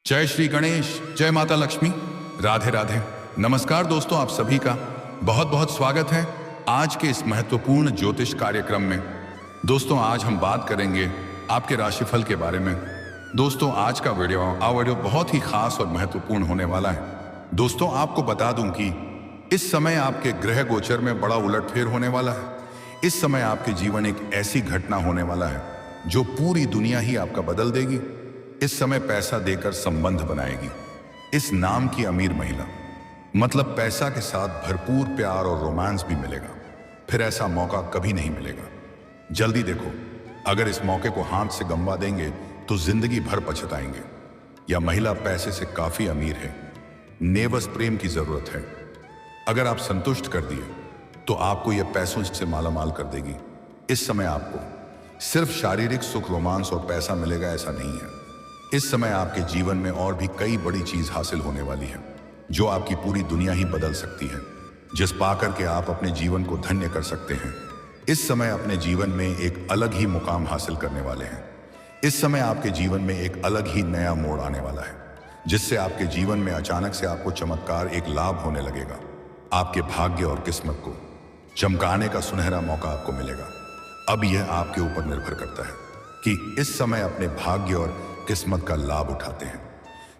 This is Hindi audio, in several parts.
जय श्री गणेश, जय माता लक्ष्मी, राधे राधे। नमस्कार दोस्तों, आप सभी का बहुत बहुत स्वागत है आज के इस महत्वपूर्ण ज्योतिष कार्यक्रम में। दोस्तों, आज हम बात करेंगे आपके राशिफल के बारे में। दोस्तों, आज का वीडियो बहुत ही खास और महत्वपूर्ण होने वाला है। दोस्तों, आपको बता दूं कि इस समय आपके ग्रह गोचर में बड़ा उलटफेर होने वाला है। इस समय आपके जीवन एक ऐसी घटना होने वाला है जो पूरी दुनिया ही आपका बदल देगी। इस समय पैसा देकर संबंध बनाएगी इस नाम की अमीर महिला, मतलब पैसा के साथ भरपूर प्यार और रोमांस भी मिलेगा। फिर ऐसा मौका कभी नहीं मिलेगा। जल्दी देखो, अगर इस मौके को हाथ से गंवा देंगे तो जिंदगी भर पछताएंगे। यह महिला पैसे से काफी अमीर है, नेवस प्रेम की जरूरत है। अगर आप संतुष्ट कर दिए तो आपको यह पैसों से मालामाल कर देगी। इस समय आपको सिर्फ शारीरिक सुख, रोमांस और पैसा मिलेगा ऐसा नहीं है। इस समय आपके जीवन में और भी कई बड़ी चीज हासिल होने वाली है जो आपकी पूरी दुनिया ही बदल सकती है, जिस पाकर के आप अपने जीवन को धन्य कर सकते हैं। इस समय अपने जीवन में एक अलग ही मुकाम हासिल करने वाले हैं। इस समय आपके जीवन में एक अलग ही नया मोड़ आने वाला है, जिससे आपके जीवन में अचानक से आपको चमत्कार, एक लाभ होने लगेगा। आपके भाग्य और किस्मत को चमकाने का सुनहरा मौका आपको मिलेगा। अब यह आपके ऊपर निर्भर करता है कि इस समय अपने भाग्य और किस्मत का लाभ उठाते हैं।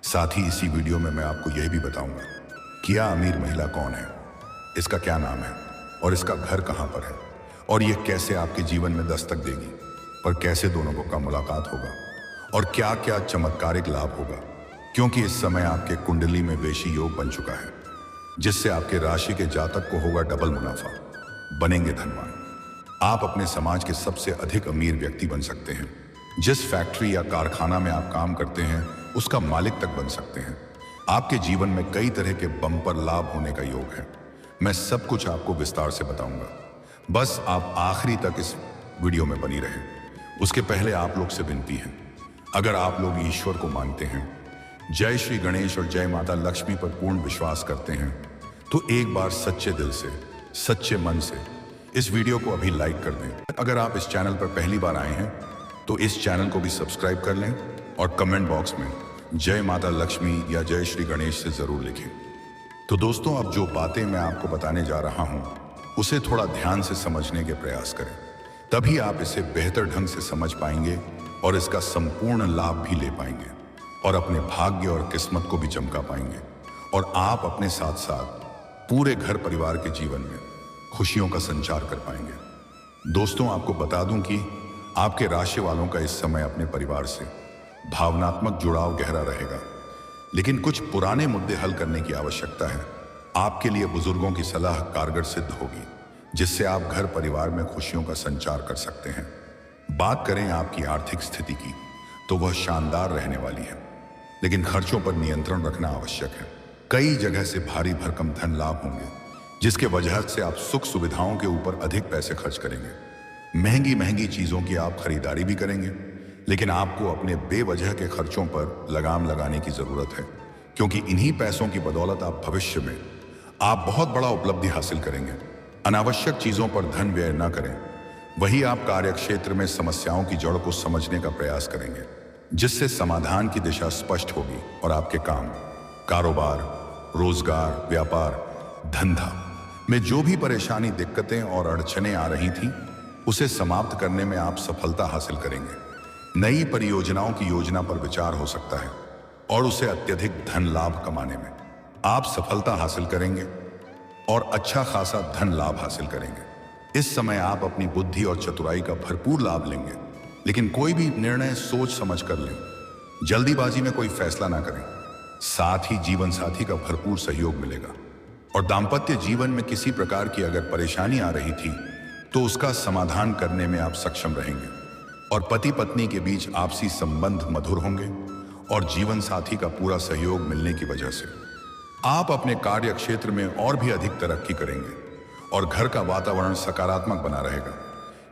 साथ ही इसी वीडियो में मैं आपको यह भी बताऊंगा कि यह अमीर महिला कौन है, इसका क्या नाम है और इसका घर कहां पर है, और यह कैसे आपके जीवन में दस्तक देगी, पर कैसे दोनों को का मुलाकात होगा और क्या क्या चमत्कारिक लाभ होगा। क्योंकि इस समय आपके कुंडली में वेशी योग बन चुका है, जिससे आपके राशि के जातक को होगा डबल मुनाफा, बनेंगे धनवान। आप अपने समाज के सबसे अधिक अमीर व्यक्ति बन सकते हैं। जिस फैक्ट्री या कारखाना में आप काम करते हैं उसका मालिक तक बन सकते हैं। आपके जीवन में कई तरह के बम्पर लाभ होने का योग है। मैं सब कुछ आपको विस्तार से बताऊंगा, बस आप आखिरी तक इस वीडियो में बनी रहें। उसके पहले आप लोग से विनती है, अगर आप लोग ईश्वर को मानते हैं, जय श्री गणेश और जय माता लक्ष्मी पर पूर्ण विश्वास करते हैं, तो एक बार सच्चे दिल से, सच्चे मन से इस वीडियो को अभी लाइक कर दें। अगर आप इस चैनल पर पहली बार आए हैं तो इस चैनल को भी सब्सक्राइब कर लें और कमेंट बॉक्स में जय माता लक्ष्मी या जय श्री गणेश से जरूर लिखें। तो दोस्तों, अब जो बातें मैं आपको बताने जा रहा हूं उसे थोड़ा ध्यान से समझने के प्रयास करें, तभी आप इसे बेहतर ढंग से समझ पाएंगे और इसका संपूर्ण लाभ भी ले पाएंगे और अपने भाग्य और किस्मत को भी चमका पाएंगे, और आप अपने साथ साथ पूरे घर परिवार के जीवन में खुशियों का संचार कर पाएंगे। दोस्तों, आपको बता दूं कि आपके राशि वालों का इस समय अपने परिवार से भावनात्मक जुड़ाव गहरा रहेगा, लेकिन कुछ पुराने मुद्दे हल करने की आवश्यकता है। आपके लिए बुजुर्गों की सलाह कारगर सिद्ध होगी, जिससे आप घर परिवार में खुशियों का संचार कर सकते हैं। बात करें आपकी आर्थिक स्थिति की, तो वह शानदार रहने वाली है, लेकिन खर्चों पर नियंत्रण रखना आवश्यक है। कई जगह से भारी भरकम धन लाभ होंगे, जिसके वजह से आप सुख सुविधाओं के ऊपर अधिक पैसे खर्च करेंगे। महंगी महंगी चीजों की आप खरीदारी भी करेंगे, लेकिन आपको अपने बेवजह के खर्चों पर लगाम लगाने की जरूरत है, क्योंकि इन्हीं पैसों की बदौलत आप भविष्य में बहुत बड़ा उपलब्धि हासिल करेंगे। अनावश्यक चीजों पर धन व्यय न करें। वही आप कार्य क्षेत्र में समस्याओं की जड़ को समझने का प्रयास करेंगे, जिससे समाधान की दिशा स्पष्ट होगी और आपके काम, कारोबार, रोजगार, व्यापार, धंधा में जो भी परेशानी, दिक्कतें और अड़चनें आ रही थी, उसे समाप्त करने में आप सफलता हासिल करेंगे। नई परियोजनाओं की योजना पर विचार हो सकता है और उसे अत्यधिक धन लाभ कमाने में आप सफलता हासिल करेंगे और अच्छा खासा धन लाभ हासिल करेंगे। इस समय आप अपनी बुद्धि और चतुराई का भरपूर लाभ लेंगे, लेकिन कोई भी निर्णय सोच समझ कर लें। जल्दीबाजी में कोई फैसला ना करें। साथ ही जीवन साथी का भरपूर सहयोग मिलेगा, और दाम्पत्य जीवन में किसी प्रकार की अगर परेशानी आ रही थी तो उसका समाधान करने में आप सक्षम रहेंगे, और पति पत्नी के बीच आपसी संबंध मधुर होंगे, और जीवन साथी का पूरा सहयोग मिलने की वजह से आप अपने कार्य क्षेत्र में और भी अधिक तरक्की करेंगे और घर का वातावरण सकारात्मक बना रहेगा।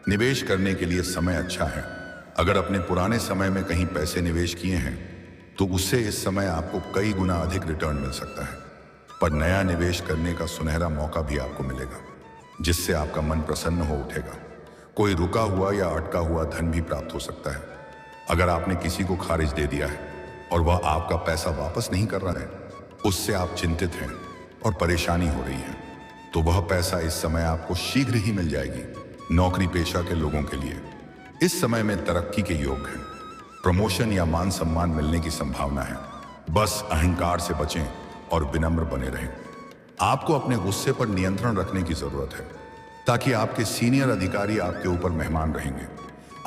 निवेश करने के लिए समय अच्छा है। अगर अपने पुराने समय में कहीं पैसे निवेश किए हैं तो उससे इस समय आपको कई गुना अधिक रिटर्न मिल सकता है, पर नया निवेश करने का सुनहरा मौका भी आपको मिलेगा, जिससे आपका मन प्रसन्न हो उठेगा। कोई रुका हुआ या अटका हुआ धन भी प्राप्त हो सकता है। अगर आपने किसी को खारिज दे दिया है और वह आपका पैसा वापस नहीं कर रहा है, उससे आप चिंतित हैं और परेशानी हो रही है, तो वह पैसा इस समय आपको शीघ्र ही मिल जाएगी। नौकरी पेशा के लोगों के लिए इस समय में तरक्की के योग हैं। प्रमोशन या मान सम्मान मिलने की संभावना है। बस अहंकार से बचें और विनम्र बने रहें। आपको अपने गुस्से पर नियंत्रण रखने की जरूरत है, ताकि आपके सीनियर अधिकारी आपके ऊपर मेहमान रहेंगे।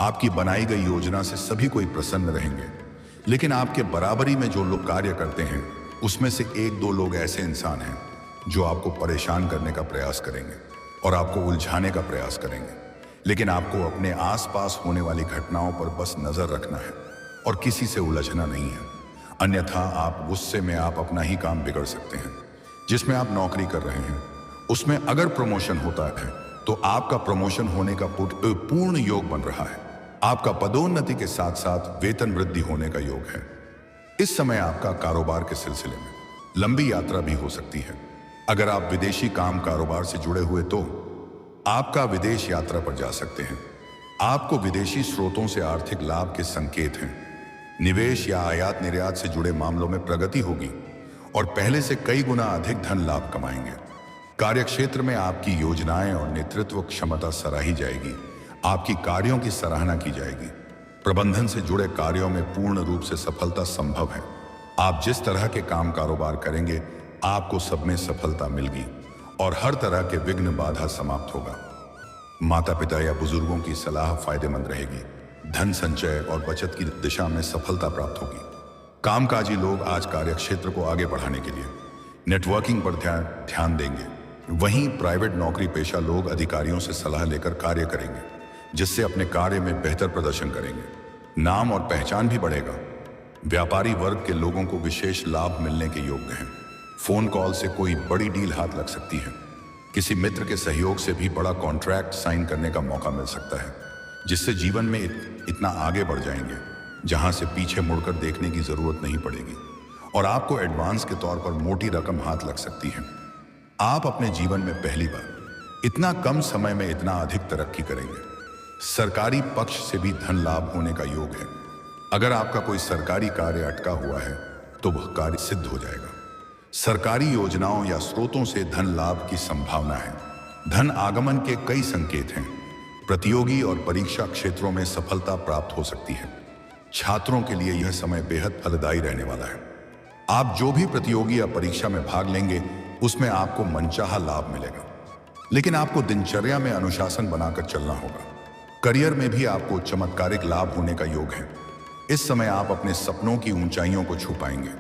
आपकी बनाई गई योजना से सभी कोई प्रसन्न रहेंगे, लेकिन आपके बराबरी में जो लोग कार्य करते हैं, उसमें से एक दो लोग ऐसे इंसान हैं जो आपको परेशान करने का प्रयास करेंगे और आपको उलझाने का प्रयास करेंगे। लेकिन आपको अपने आसपास होने वाली घटनाओं पर बस नजर रखना है और किसी से उलझना नहीं है, अन्यथा आप गुस्से में आप अपना ही काम बिगड़ सकते हैं। जिसमें आप नौकरी कर रहे हैं, उसमें अगर प्रमोशन होता है तो आपका प्रमोशन होने का पूर्ण योग बन रहा है। आपका पदोन्नति के साथ साथ वेतन वृद्धि होने का योग है। इस समय आपका कारोबार के सिलसिले में लंबी यात्रा भी हो सकती है। अगर आप विदेशी काम कारोबार से जुड़े हुए तो आपका विदेश यात्रा पर जा सकते हैं। आपको विदेशी स्रोतों से आर्थिक लाभ के संकेत हैं। निवेश या आयात निर्यात से जुड़े मामलों में प्रगति होगी और पहले से कई गुना अधिक धन लाभ कमाएंगे। कार्यक्षेत्र में आपकी योजनाएं और नेतृत्व क्षमता सराही जाएगी। आपकी कार्यों की सराहना की जाएगी। प्रबंधन से जुड़े कार्यों में पूर्ण रूप से सफलता संभव है। आप जिस तरह के काम कारोबार करेंगे, आपको सब में सफलता मिलेगी और हर तरह के विघ्न बाधा समाप्त होगा। माता पिता या बुजुर्गों की सलाह फायदेमंद रहेगी। धन संचय और बचत की दिशा में सफलता प्राप्त होगी। कामकाजी लोग आज कार्यक्षेत्र को आगे बढ़ाने के लिए नेटवर्किंग पर ध्यान देंगे। वहीं प्राइवेट नौकरी पेशा लोग अधिकारियों से सलाह लेकर कार्य करेंगे, जिससे अपने कार्य में बेहतर प्रदर्शन करेंगे। नाम और पहचान भी बढ़ेगा। व्यापारी वर्ग के लोगों को विशेष लाभ मिलने के योग्य हैं। फोन कॉल से कोई बड़ी डील हाथ लग सकती है। किसी मित्र के सहयोग से भी बड़ा कॉन्ट्रैक्ट साइन करने का मौका मिल सकता है, जिससे जीवन में इतना आगे बढ़ जाएंगे जहां से पीछे मुड़कर देखने की जरूरत नहीं पड़ेगी और आपको एडवांस के तौर पर मोटी रकम हाथ लग सकती है। आप अपने जीवन में पहली बार इतना कम समय में इतना अधिक तरक्की करेंगे। सरकारी पक्ष से भी धन लाभ होने का योग है। अगर आपका कोई सरकारी कार्य अटका हुआ है तो वह कार्य सिद्ध हो जाएगा। सरकारी योजनाओं या स्रोतों से धन लाभ की संभावना है। धन आगमन के कई संकेत हैं। प्रतियोगी और परीक्षा क्षेत्रों में सफलता प्राप्त हो सकती है। छात्रों के लिए यह समय बेहद फलदायी रहने वाला है। आप जो भी प्रतियोगी या परीक्षा में भाग लेंगे, उसमें आपको मनचाहा लाभ मिलेगा, लेकिन आपको दिनचर्या में अनुशासन बनाकर चलना होगा। करियर में भी आपको चमत्कारिक लाभ होने का योग है। इस समय आप अपने सपनों की ऊंचाइयों को छू पाएंगे।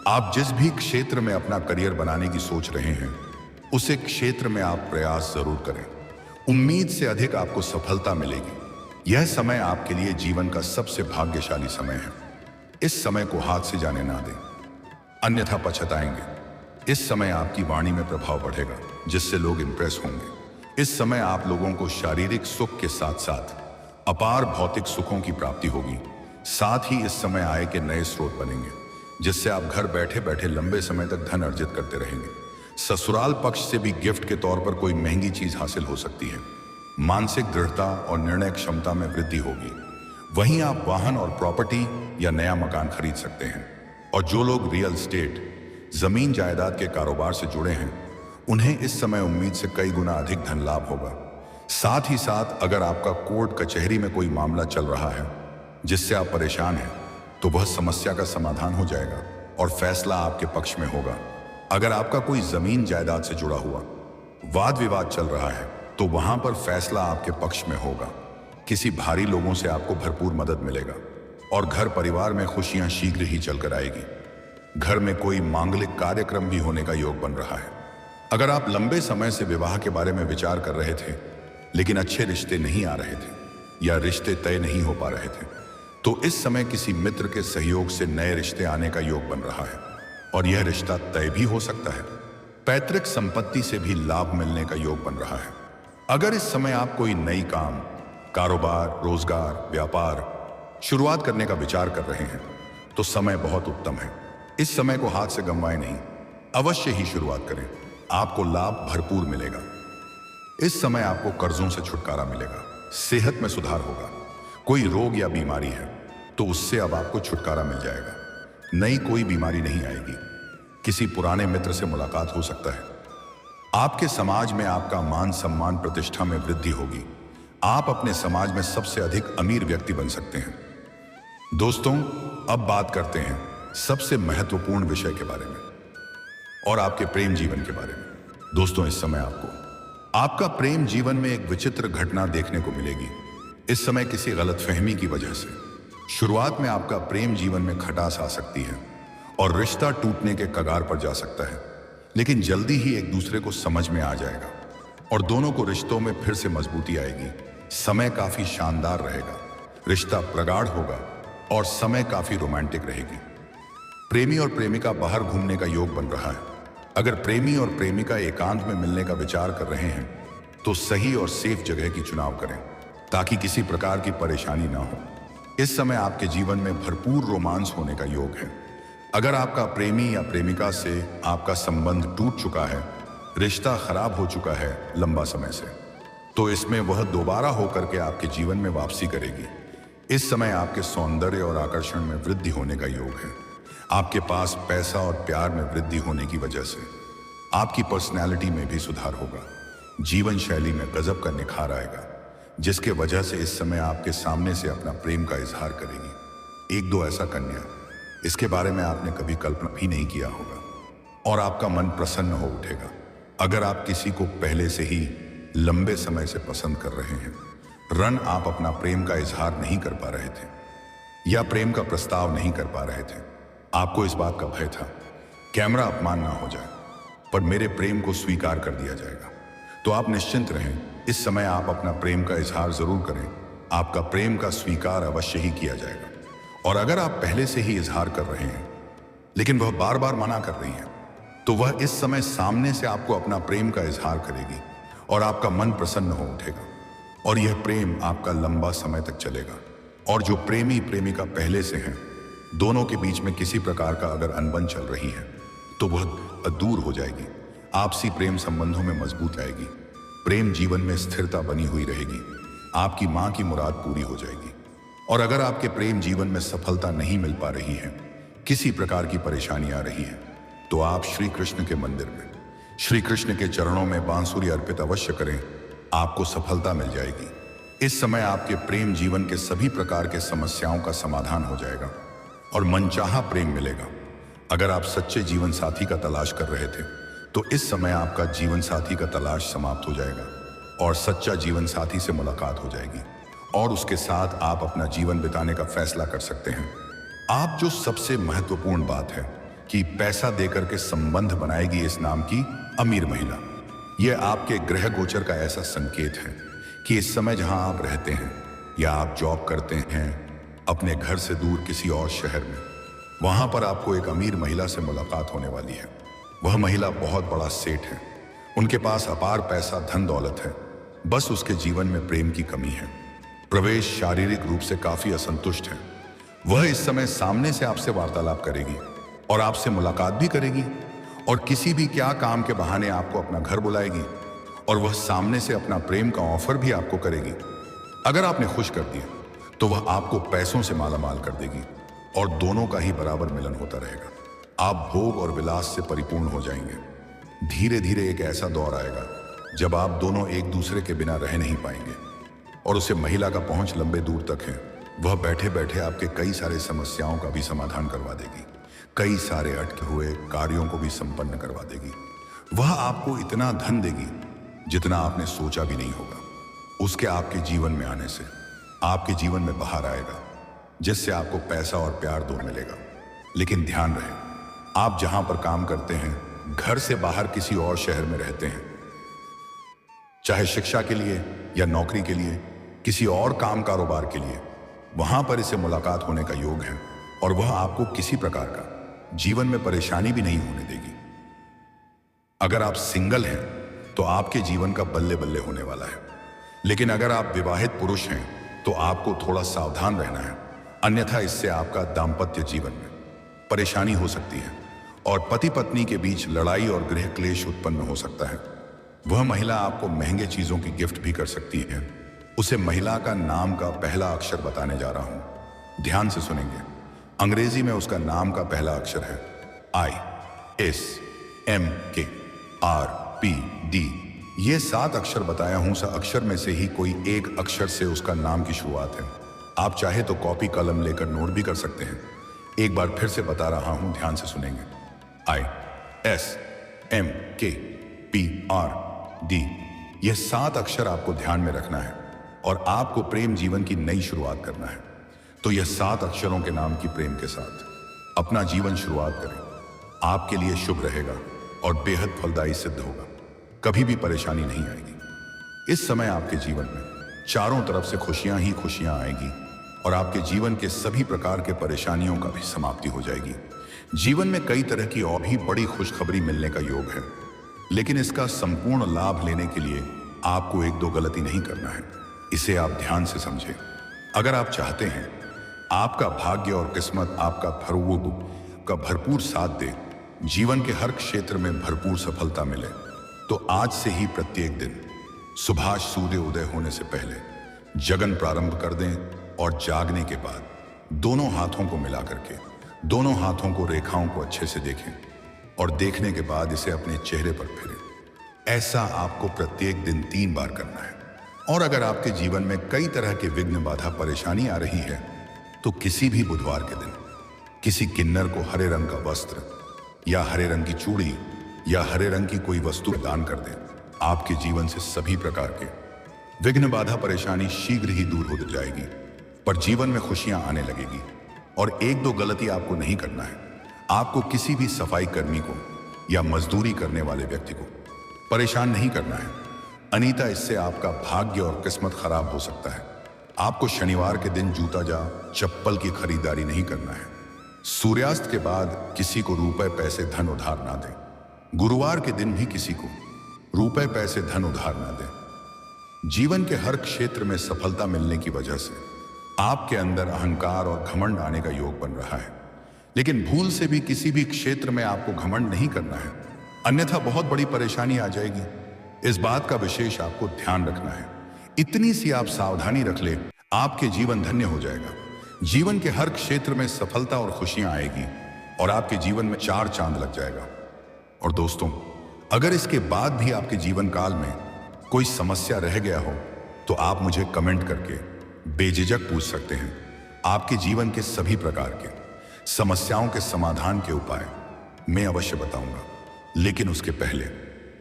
आप जिस भी क्षेत्र में अपना करियर बनाने की सोच रहे हैं, उसे क्षेत्र में आप प्रयास जरूर करें। उम्मीद से अधिक आपको सफलता मिलेगी। यह समय आपके लिए जीवन का सबसे भाग्यशाली समय है। इस समय को हाथ से जाने ना दें, अन्यथा पछताएंगे। इस समय आपकी वाणी में प्रभाव बढ़ेगा, जिससे लोग इंप्रेस होंगे। इस समय आप लोगों को शारीरिक सुख के साथ साथ अपार भौतिक सुखों की प्राप्ति होगी। साथ ही इस समय आय के नए स्रोत बनेंगे, जिससे आप घर बैठे बैठे लंबे समय तक धन अर्जित करते रहेंगे। ससुराल पक्ष से भी गिफ्ट के तौर पर कोई महंगी चीज हासिल हो सकती है। मानसिक दृढ़ता और निर्णय क्षमता में वृद्धि होगी। वहीं आप वाहन और प्रॉपर्टी या नया मकान खरीद सकते हैं। और जो लोग रियल एस्टेट, जमीन जायदाद के कारोबार से जुड़े हैं, उन्हें इस समय उम्मीद से कई गुना अधिक धन लाभ होगा। साथ ही साथ अगर आपका कोर्ट कचहरी में कोई मामला चल रहा है जिससे आप परेशान हैं, तो वह समस्या का समाधान हो जाएगा और फैसला आपके पक्ष में होगा। अगर आपका कोई जमीन जायदाद से जुड़ा हुआ वाद विवाद चल रहा है, तो वहां पर फैसला आपके पक्ष में होगा। किसी भारी लोगों से आपको भरपूर मदद मिलेगा और घर परिवार में खुशियां शीघ्र ही चलकर आएगी। घर में कोई मांगलिक कार्यक्रम भी होने का योग बन रहा है। अगर आप लंबे समय से विवाह के बारे में विचार कर रहे थे, लेकिन अच्छे रिश्ते नहीं आ रहे थे या रिश्ते तय नहीं हो पा रहे थे, तो इस समय किसी मित्र के सहयोग से नए रिश्ते आने का योग बन रहा है और यह रिश्ता तय भी हो सकता है। पैतृक संपत्ति से भी लाभ मिलने का योग बन रहा है। अगर इस समय आप कोई नई काम, कारोबार, रोजगार, व्यापार शुरुआत करने का विचार कर रहे हैं, तो समय बहुत उत्तम है। इस समय को हाथ से गंवाएं नहीं, अवश्य ही शुरुआत करें। आपको लाभ भरपूर मिलेगा। इस समय आपको कर्जों से छुटकारा मिलेगा। सेहत में सुधार होगा। कोई रोग या बीमारी है तो उससे अब आपको छुटकारा मिल जाएगा। नई कोई बीमारी नहीं आएगी। किसी पुराने मित्र से मुलाकात हो सकता है। आपके समाज में आपका मान सम्मान प्रतिष्ठा में वृद्धि होगी। आप अपने समाज में सबसे अधिक अमीर व्यक्ति बन सकते हैं। दोस्तों, अब बात करते हैं सबसे महत्वपूर्ण विषय के बारे में और आपके प्रेम जीवन के बारे में। दोस्तों, इस समय आपको आपका प्रेम जीवन में एक विचित्र घटना देखने को मिलेगी। इस समय किसी गलतफहमी की वजह से शुरुआत में आपका प्रेम जीवन में खटास आ सकती है और रिश्ता टूटने के कगार पर जा सकता है, लेकिन जल्दी ही एक दूसरे को समझ में आ जाएगा और दोनों को रिश्तों में फिर से मजबूती आएगी। समय काफी शानदार रहेगा, रिश्ता प्रगाढ़ होगा और समय काफी रोमांटिक रहेगी। प्रेमी और प्रेमिका बाहर घूमने का योग बन रहा है। अगर प्रेमी और प्रेमिका एकांत में मिलने का विचार कर रहे हैं तो सही और सेफ जगह की चुनाव करें ताकि किसी प्रकार की परेशानी ना हो। इस समय आपके जीवन में भरपूर रोमांस होने का योग है। अगर आपका प्रेमी या प्रेमिका से आपका संबंध टूट चुका है, रिश्ता खराब हो चुका है लंबा समय से, तो इसमें वह दोबारा होकर के आपके जीवन में वापसी करेगी। इस समय आपके सौंदर्य और आकर्षण में वृद्धि होने का योग है। आपके पास पैसा और प्यार में वृद्धि होने की वजह से आपकी पर्सनैलिटी में भी सुधार होगा। जीवन शैली में गजब का निखार आएगा, जिसके वजह से इस समय आपके सामने से अपना प्रेम का इजहार करेगी एक दो ऐसा कन्या, इसके बारे में आपने कभी कल्पना भी नहीं किया होगा और आपका मन प्रसन्न हो उठेगा। अगर आप किसी को पहले से ही लंबे समय से पसंद कर रहे हैं, रन आप अपना प्रेम का इजहार नहीं कर पा रहे थे या प्रेम का प्रस्ताव नहीं कर पा रहे थे, आपको इस बात का भय था कैमरा अपमान ना हो जाए पर मेरे प्रेम को स्वीकार कर दिया जाएगा, तो आप निश्चिंत रहें। इस समय आप अपना प्रेम का इजहार जरूर करें। आपका प्रेम का स्वीकार अवश्य ही किया जाएगा। और अगर आप पहले से ही इजहार कर रहे हैं लेकिन वह बार बार मना कर रही है, तो वह इस समय सामने से आपको अपना प्रेम का इजहार करेगी और आपका मन प्रसन्न हो उठेगा और यह प्रेम आपका लंबा समय तक चलेगा। और जो प्रेमी प्रेमिका पहले से हैं, दोनों के बीच में किसी प्रकार का अगर अनबन चल रही है तो वह दूर हो जाएगी। आपसी प्रेम संबंधों में मजबूत आएगी। प्रेम जीवन में स्थिरता बनी हुई रहेगी। आपकी मां की मुराद पूरी हो जाएगी। और अगर आपके प्रेम जीवन में सफलता नहीं मिल पा रही है, किसी प्रकार की परेशानी आ रही है, तो आप श्री कृष्ण के मंदिर में श्री कृष्ण के चरणों में बांसुरी अर्पित अवश्य करें। आपको सफलता मिल जाएगी। इस समय आपके प्रेम जीवन के सभी प्रकार के समस्याओं का समाधान हो जाएगा और मनचाहा प्रेम मिलेगा। अगर आप सच्चे जीवन साथी का तलाश कर रहे थे तो इस समय आपका जीवन साथी का तलाश समाप्त हो जाएगा और सच्चा जीवन साथी से मुलाकात हो जाएगी और उसके साथ आप अपना जीवन बिताने का फैसला कर सकते हैं। आप जो सबसे महत्वपूर्ण बात है कि पैसा देकर के संबंध बनाएगी इस नाम की अमीर महिला, यह आपके ग्रह गोचर का ऐसा संकेत है कि इस समय जहां आप रहते हैं या आप जॉब करते हैं अपने घर से दूर किसी और शहर में, वहां पर आपको एक अमीर महिला से मुलाकात होने वाली है। वह महिला बहुत बड़ा सेठ है। उनके पास अपार पैसा धन दौलत है, बस उसके जीवन में प्रेम की कमी है। प्रवेश शारीरिक रूप से काफी असंतुष्ट है। वह इस समय सामने से आपसे वार्तालाप करेगी और आपसे मुलाकात भी करेगी और किसी भी क्या काम के बहाने आपको अपना घर बुलाएगी और वह सामने से अपना प्रेम का ऑफर भी आपको करेगी। अगर आपने खुश कर दिया तो वह आपको पैसों से मालामाल कर देगी और दोनों का ही बराबर मिलन होता रहेगा। आप भोग और विलास से परिपूर्ण हो जाएंगे। धीरे धीरे एक ऐसा दौर आएगा जब आप दोनों एक दूसरे के बिना रह नहीं पाएंगे और उसे महिला का पहुंच लंबे दूर तक है। वह बैठे बैठे आपके कई सारे समस्याओं का भी समाधान करवा देगी, कई सारे अटके हुए कार्यों को भी संपन्न करवा देगी। वह आपको इतना धन देगी जितना आपने सोचा भी नहीं होगा। उसके आपके जीवन में आने से आपके जीवन में बाहर आएगा, जिससे आपको पैसा और प्यार दोनों मिलेगा। लेकिन ध्यान रहे, आप जहां पर काम करते हैं, घर से बाहर किसी और शहर में रहते हैं, चाहे शिक्षा के लिए या नौकरी के लिए, किसी और काम कारोबार के लिए, वहां पर इसे मुलाकात होने का योग है और वह आपको किसी प्रकार का जीवन में परेशानी भी नहीं होने देगी। अगर आप सिंगल हैं तो आपके जीवन का बल्ले बल्ले होने वाला है, लेकिन अगर आप विवाहित पुरुष हैं तो आपको थोड़ा सावधान रहना है, अन्यथा इससे आपका दाम्पत्य जीवन में परेशानी हो सकती है और पति पत्नी के बीच लड़ाई और गृह क्लेश उत्पन्न हो सकता है। वह महिला आपको महंगे चीजों की गिफ्ट भी कर सकती है। उसे महिला का नाम का पहला अक्षर बताने जा रहा हूं, ध्यान से सुनेंगे। अंग्रेजी में उसका नाम का पहला अक्षर है ISMKRPD। ये 7 अक्षर बताया हूं, सा अक्षर में से ही कोई एक अक्षर से उसका नाम की शुरुआत है। आप चाहे तो कॉपी कलम लेकर नोट भी कर सकते हैं। एक बार फिर से बता रहा हूं, ध्यान से सुनेंगे। ISMKPRD। यह 7 अक्षर आपको ध्यान में रखना है और आपको प्रेम जीवन की नई शुरुआत करना है। तो यह 7 अक्षरों के नाम की प्रेम के साथ अपना जीवन शुरुआत करें। आपके लिए शुभ रहेगा और बेहद फलदायी सिद्ध होगा। कभी भी परेशानी नहीं आएगी। इस समय आपके जीवन में चारों तरफ से खुशियां ही खुशियां आएगी और आपके जीवन के सभी प्रकार के परेशानियों का भी समाप्ति हो जाएगी। जीवन में कई तरह की और भी बड़ी खुशखबरी मिलने का योग है, लेकिन इसका संपूर्ण लाभ लेने के लिए आपको 1-2 गलती नहीं करना है। इसे आप ध्यान से समझें। अगर आप चाहते हैं आपका भाग्य और किस्मत आपका भरपूर साथ दे, जीवन के हर क्षेत्र में भरपूर सफलता मिले, तो आज से ही प्रत्येक दिन सुबह सूर्य उदय होने से पहले जगन प्रारंभ कर दें और जागने के बाद दोनों हाथों को मिला करके दोनों हाथों को रेखाओं को अच्छे से देखें और देखने के बाद इसे अपने चेहरे पर फेरें। ऐसा आपको प्रत्येक दिन 3 बार करना है। और अगर आपके जीवन में कई तरह के विघ्न बाधा परेशानी आ रही है, तो किसी भी बुधवार के दिन किसी किन्नर को हरे रंग का वस्त्र या हरे रंग की चूड़ी या हरे रंग की कोई वस्तु दान कर दें। आपके जीवन से सभी प्रकार के विघ्न बाधा परेशानी शीघ्र ही दूर हो जाएगी, पर जीवन में खुशियां आने लगेगी। और 1-2 गलती आपको नहीं करना है। आपको किसी भी सफाई कर्मी को या मजदूरी करने वाले व्यक्ति को परेशान नहीं करना है, अनीता। इससे आपका भाग्य और किस्मत खराब हो सकता है। आपको शनिवार के दिन जूता या चप्पल की खरीदारी नहीं करना है। सूर्यास्त के बाद किसी को रुपए पैसे धन उधार ना दें। गुरुवार के दिन भी किसी को रुपए पैसे धन उधार ना दें। जीवन के हर क्षेत्र में सफलता मिलने की वजह से आपके अंदर अहंकार और घमंड आने का योग बन रहा है, लेकिन भूल से भी किसी भी क्षेत्र में आपको घमंड नहीं करना है, अन्यथा बहुत बड़ी परेशानी आ जाएगी। इस बात का विशेष आपको ध्यान रखना है। इतनी सी आप सावधानी रख ले, आपके जीवन धन्य हो जाएगा। जीवन के हर क्षेत्र में सफलता और खुशियां आएगी और आपके जीवन में 4 चांद लग जाएगा। और दोस्तों, अगर इसके बाद भी आपके जीवन काल में कोई समस्या रह गया हो, तो आप मुझे कमेंट करके बेझिझक पूछ सकते हैं। आपके जीवन के सभी प्रकार के समस्याओं के समाधान के उपाय मैं अवश्य बताऊंगा। लेकिन उसके पहले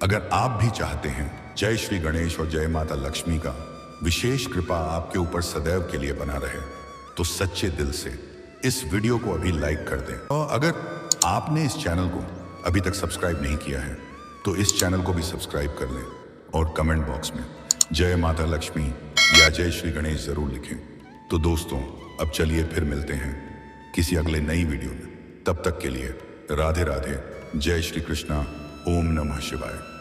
अगर आप भी चाहते हैं जय श्री गणेश और जय माता लक्ष्मी का विशेष कृपा आपके ऊपर सदैव के लिए बना रहे, तो सच्चे दिल से इस वीडियो को अभी लाइक कर दें। और अगर आपने इस चैनल को अभी तक सब्सक्राइब नहीं किया है, तो इस चैनल को भी सब्सक्राइब कर लें और कमेंट बॉक्स में जय माता लक्ष्मी या जय श्री गणेश जरूर लिखें। तो दोस्तों, अब चलिए फिर मिलते हैं किसी अगले नई वीडियो में। तब तक के लिए राधे राधे, जय श्री कृष्णा, ओम नमः शिवाय।